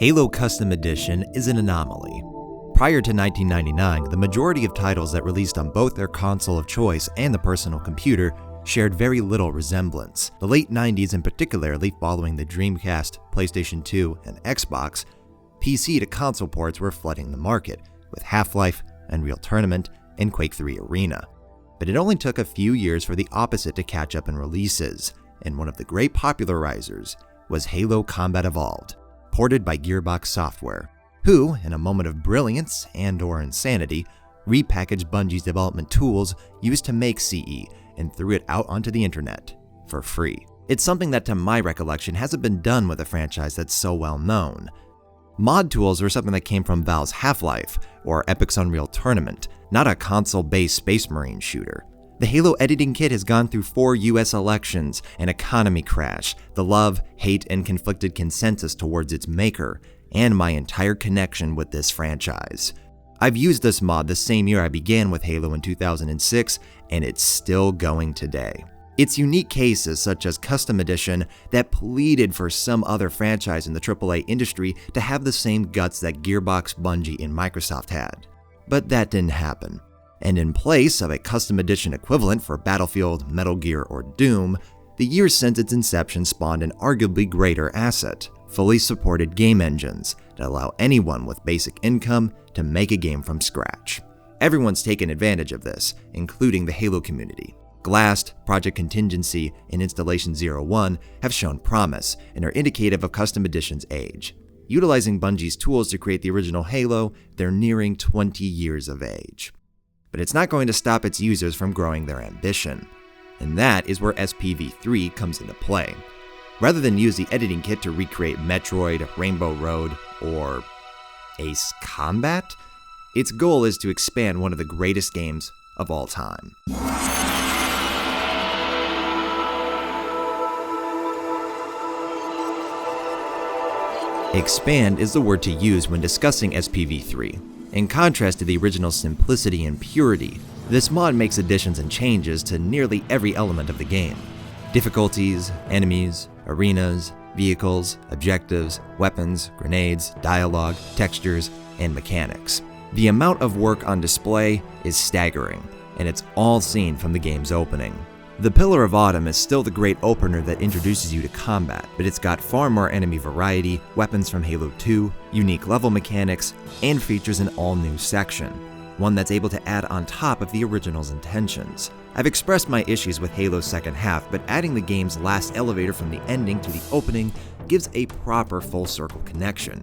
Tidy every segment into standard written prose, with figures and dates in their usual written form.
Halo Custom Edition is an anomaly. Prior to 1999, the majority of titles that released on both their console of choice and the personal computer shared very little resemblance. The late 90s, and particularly following the Dreamcast, PlayStation 2, and Xbox, PC to console ports were flooding the market, with Half-Life, Unreal Tournament, and Quake 3 Arena. But it only took a few years for the opposite to catch up in releases, and one of the great popularizers was Halo Combat Evolved, ported by Gearbox Software, who, in a moment of brilliance and/or insanity, repackaged Bungie's development tools used to make CE and threw it out onto the internet for free. It's something that, to my recollection, hasn't been done with a franchise that's so well known. Mod tools were something that came from Valve's Half-Life or Epic's Unreal Tournament, not a console-based Space Marine shooter. The Halo editing kit has gone through 4 US elections, an economy crash, the love, hate, and conflicted consensus towards its maker, and my entire connection with this franchise. I've used this mod the same year I began with Halo in 2006, and it's still going today. It's unique cases such as Custom Edition that pleaded for some other franchise in the AAA industry to have the same guts that Gearbox, Bungie, and Microsoft had. But that didn't happen. And in place of a Custom Edition equivalent for Battlefield, Metal Gear, or Doom, the years since its inception spawned an arguably greater asset: fully supported game engines that allow anyone with basic income to make a game from scratch. Everyone's taken advantage of this, including the Halo community. Glast, Project Contingency, and Installation 01 have shown promise and are indicative of Custom Edition's age. Utilizing Bungie's tools to create the original Halo, they're nearing 20 years of age. But it's not going to stop its users from growing their ambition. And that is where SPV3 comes into play. Rather than use the editing kit to recreate Metroid, Rainbow Road, or Ace Combat, its goal is to expand one of the greatest games of all time. Expand is the word to use when discussing SPV3. In contrast to the original simplicity and purity, this mod makes additions and changes to nearly every element of the game. Difficulties, enemies, arenas, vehicles, objectives, weapons, grenades, dialogue, textures, and mechanics. The amount of work on display is staggering, and it's all seen from the game's opening. The Pillar of Autumn is still the great opener that introduces you to combat, but it's got far more enemy variety, weapons from Halo 2, unique level mechanics, and features an all-new section, one that's able to add on top of the original's intentions. I've expressed my issues with Halo's second half, but adding the game's last elevator from the ending to the opening gives a proper full-circle connection.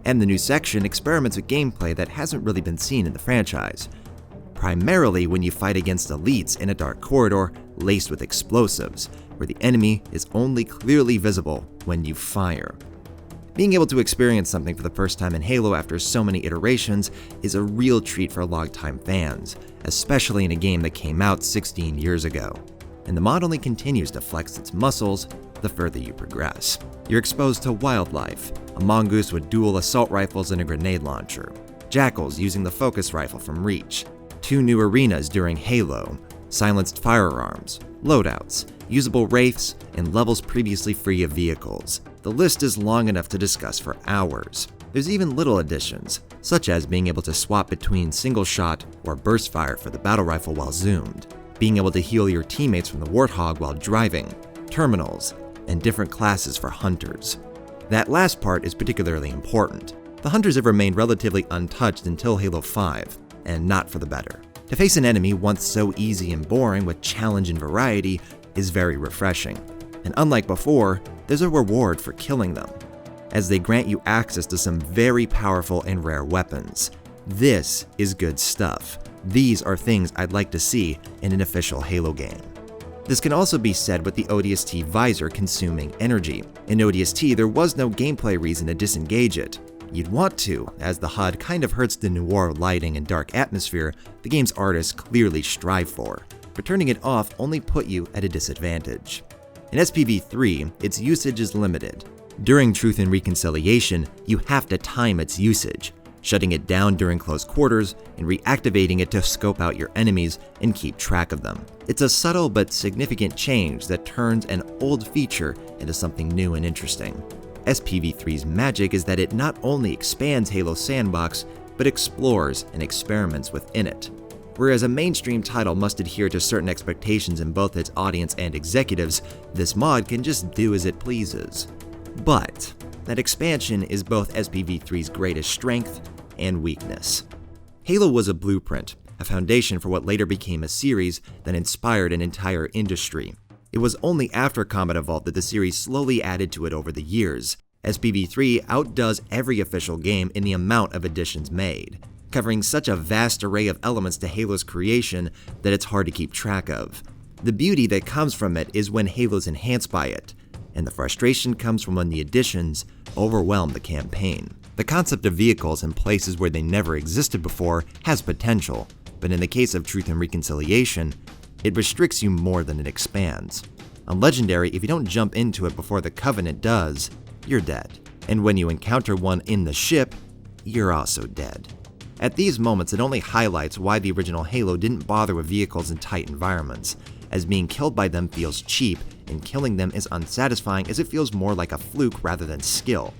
And the new section experiments with gameplay that hasn't really been seen in the franchise. Primarily when you fight against elites in a dark corridor laced with explosives, where the enemy is only clearly visible when you fire. Being able to experience something for the first time in Halo after so many iterations is a real treat for longtime fans, especially in a game that came out 16 years ago. And the mod only continues to flex its muscles the further you progress. You're exposed to wildlife, a mongoose with dual assault rifles and a grenade launcher, jackals using the focus rifle from Reach, 2 new arenas during Halo, silenced firearms, loadouts, usable wraiths, and levels previously free of vehicles. The list is long enough to discuss for hours. There's even little additions, such as being able to swap between single shot or burst fire for the battle rifle while zoomed, being able to heal your teammates from the Warthog while driving, terminals, and different classes for hunters. That last part is particularly important. The hunters have remained relatively untouched until Halo 5, and not for the better. To face an enemy once so easy and boring with challenge and variety is very refreshing, and unlike before, there's a reward for killing them, as they grant you access to some very powerful and rare weapons. This is good stuff. These are things I'd like to see in an official Halo game. This can also be said with the ODST visor consuming energy. In ODST, there was no gameplay reason to disengage it. You'd want to, as the HUD kind of hurts the noir lighting and dark atmosphere the game's artists clearly strive for, but turning it off only put you at a disadvantage. In SPV3, its usage is limited. During Truth and Reconciliation, you have to time its usage, shutting it down during close quarters and reactivating it to scope out your enemies and keep track of them. It's a subtle but significant change that turns an old feature into something new and interesting. SPV3's magic is that it not only expands Halo's sandbox, but explores and experiments within it. Whereas a mainstream title must adhere to certain expectations in both its audience and executives, this mod can just do as it pleases. But that expansion is both SPV3's greatest strength and weakness. Halo was a blueprint, a foundation for what later became a series that inspired an entire industry. It was only after Combat Evolved that the series slowly added to it over the years. SPV3 outdoes every official game in the amount of additions made, covering such a vast array of elements to Halo's creation that it's hard to keep track of. The beauty that comes from it is when Halo's enhanced by it, and the frustration comes from when the additions overwhelm the campaign. The concept of vehicles in places where they never existed before has potential, but in the case of Truth and Reconciliation, it restricts you more than it expands. On Legendary, if you don't jump into it before the Covenant does, you're dead. And when you encounter one in the ship, you're also dead. At these moments, it only highlights why the original Halo didn't bother with vehicles in tight environments, as being killed by them feels cheap, and killing them is unsatisfying as it feels more like a fluke rather than skill,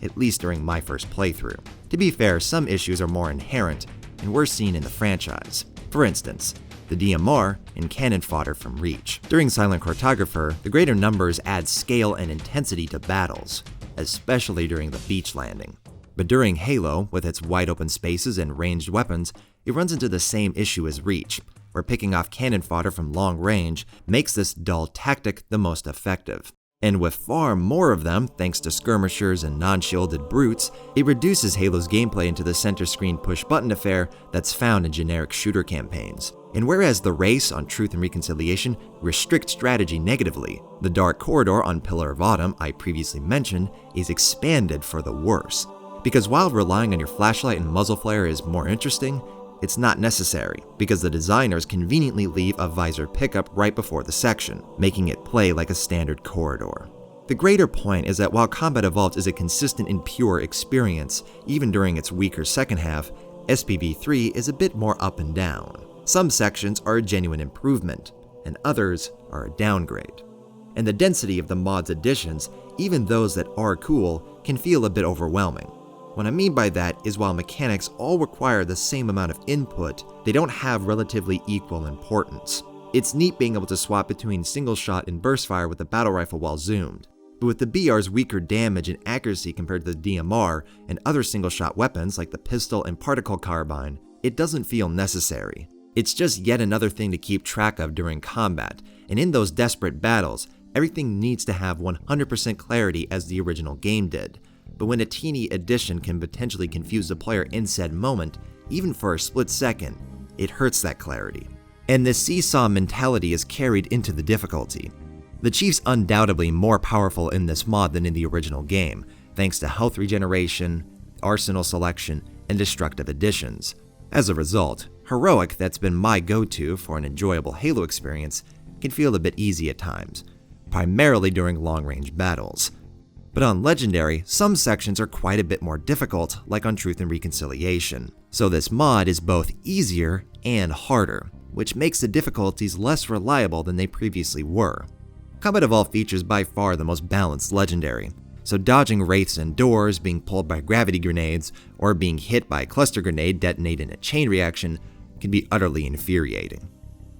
at least during my first playthrough. To be fair, some issues are more inherent, and were seen in the franchise. For instance, the DMR and cannon fodder from Reach. During Silent Cartographer, the greater numbers add scale and intensity to battles, especially during the beach landing. But during Halo, with its wide open spaces and ranged weapons, it runs into the same issue as Reach, where picking off cannon fodder from long range makes this dull tactic the most effective. And with far more of them, thanks to skirmishers and non-shielded brutes, it reduces Halo's gameplay into the center screen push-button affair that's found in generic shooter campaigns. And whereas the race on Truth and Reconciliation restricts strategy negatively, the Dark Corridor on Pillar of Autumn I previously mentioned is expanded for the worse. Because while relying on your flashlight and muzzle flare is more interesting, it's not necessary, because the designers conveniently leave a visor pickup right before the section, making it play like a standard corridor. The greater point is that while Combat Evolved is a consistent and pure experience, even during its weaker second half, SPV3 is a bit more up and down. Some sections are a genuine improvement, and others are a downgrade. And the density of the mod's additions, even those that are cool, can feel a bit overwhelming. What I mean by that is while mechanics all require the same amount of input, they don't have relatively equal importance. It's neat being able to swap between single shot and burst fire with the battle rifle while zoomed, but with the BR's weaker damage and accuracy compared to the DMR and other single shot weapons like the pistol and particle carbine, it doesn't feel necessary. It's just yet another thing to keep track of during combat, and in those desperate battles, everything needs to have 100% clarity as the original game did. But when a teeny addition can potentially confuse the player in said moment, even for a split second, it hurts that clarity. And this seesaw mentality is carried into the difficulty. The Chief's undoubtedly more powerful in this mod than in the original game, thanks to health regeneration, arsenal selection, and destructive additions. As a result, Heroic, that's been my go-to for an enjoyable Halo experience, can feel a bit easy at times, primarily during long-range battles. But on Legendary, some sections are quite a bit more difficult, like on Truth and Reconciliation. So this mod is both easier and harder, which makes the difficulties less reliable than they previously were. Combat Evolved features by far the most balanced Legendary, so dodging wraiths and doors, being pulled by gravity grenades, or being hit by a cluster grenade detonated in a chain reaction can be utterly infuriating.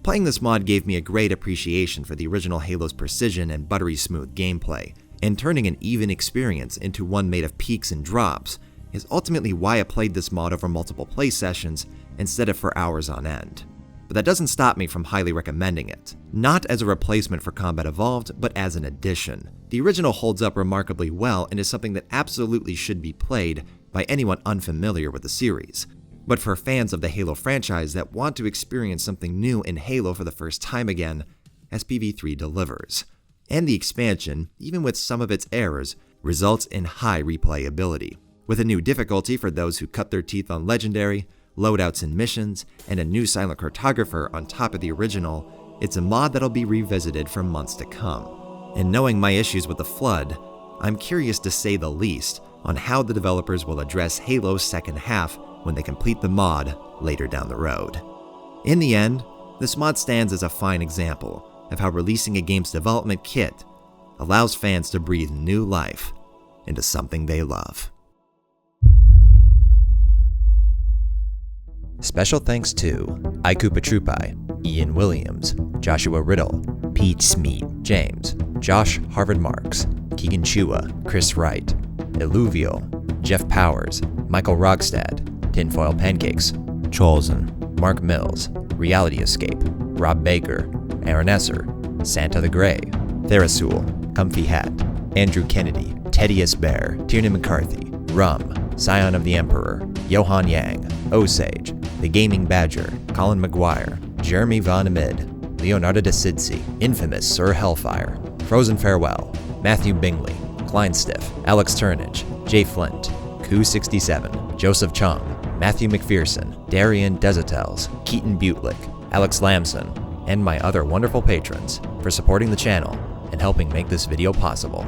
Playing this mod gave me a great appreciation for the original Halo's precision and buttery smooth gameplay, and turning an even experience into one made of peaks and drops is ultimately why I played this mod over multiple play sessions instead of for hours on end. But that doesn't stop me from highly recommending it. Not as a replacement for Combat Evolved, but as an addition. The original holds up remarkably well and is something that absolutely should be played by anyone unfamiliar with the series. But for fans of the Halo franchise that want to experience something new in Halo for the first time again, SPV3 delivers. And the expansion, even with some of its errors, results in high replayability. With a new difficulty for those who cut their teeth on Legendary, loadouts and missions, and a new Silent Cartographer on top of the original, it's a mod that'll be revisited for months to come. And knowing my issues with the Flood, I'm curious to say the least on how the developers will address Halo's second half when they complete the mod later down the road. In the end, this mod stands as a fine example of how releasing a game's development kit allows fans to breathe new life into something they love. Special thanks to Aiku Patrupai, Ian Williams, Joshua Riddle, Pete Smeet, James, Josh Harvard Marks, Keegan Chua, Chris Wright, Illuvial, Jeff Powers, Michael Rogstad, Tinfoil Pancakes, Cholzen, Mark Mills, Reality Escape, Rob Baker, Aaron Esser, Santa the Grey, Therasul, Comfy Hat, Andrew Kennedy, Teddyus Bear, Tierney McCarthy, Rum, Scion of the Emperor, Johan Yang, Osage, The Gaming Badger, Colin McGuire, Jeremy Von Amid, Leonardo de Sidsi, Infamous Sir Hellfire, Frozen Farewell, Matthew Bingley, Kleinstiff, Alex Turnage, Jay Flint, Koo67, Joseph Chung, Matthew McPherson, Darian Desitels, Keaton Butlick, Alex Lamson, and my other wonderful patrons for supporting the channel and helping make this video possible.